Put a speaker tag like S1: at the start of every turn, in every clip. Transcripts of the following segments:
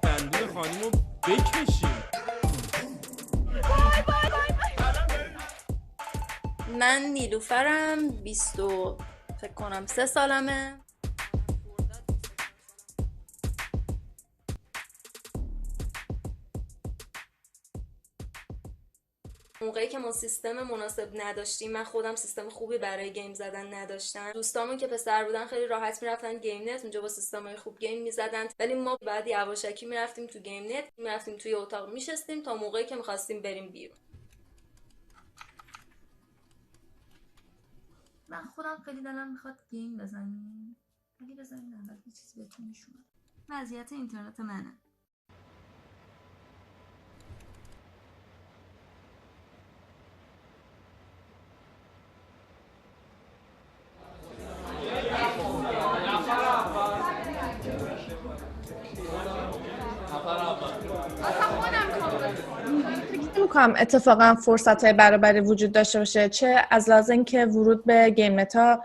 S1: دندون خانومو بکشیم.
S2: من نیلوفرم، 20 فکر کنم 3 سالمه. موقعی که ما سیستم مناسب نداشتیم، من خودم سیستم خوبی برای گیم زدن نداشتم. دوستامون که پسر بودن خیلی راحت میرفتن گیم نت، اونجا با سیستم‌های خوب گیم میزدن، ولی ما بعد یواشکی میرفتیم تو گیم نت، میرفتیم توی اتاق میشستیم تا موقعی که میخواستیم بریم بیرون.
S3: من خودم خیلی دلم میخواد گیم بزنیم، ولی بزنیم اول یه چیزی بهتون نشونم. وضعیت اینترنت منه.
S4: میکنم اتفاقا فرصت های برابری وجود داشته باشه، چه از لحاظ اینکه ورود به گیم نتا،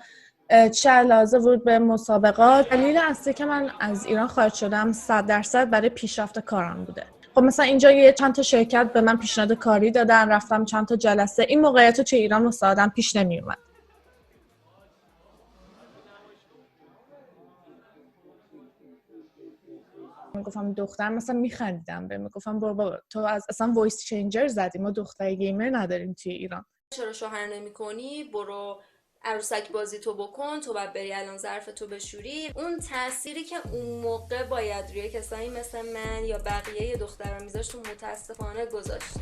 S4: چه از لحاظ ورود به مسابقات. دلیل اصلی که من از ایران خارج شدم 100% برای پیشرفت کارم بوده. خب مثلا اینجا یه چند تا شرکت به من پیشنهاد کاری دادن، رفتم چند تا جلسه. این موقعیت رو توی ایران مساعدم پیش نمی اومد. میگفتم دختر مثلا میخندیدم به میگفتم بابا تو از اصلا وایس چنجر زدی، ما دختر گیمر نداریم توی ایران.
S2: چرا شوهر نمی‌کنی؟ برو عروسک بازی تو بکن، تو باید بری الان ظرف تو بشوری. اون تأثیری که اون موقع باید روی کسایی مثل من یا بقیه دخترها میذاشت متاسفانه گذاشت.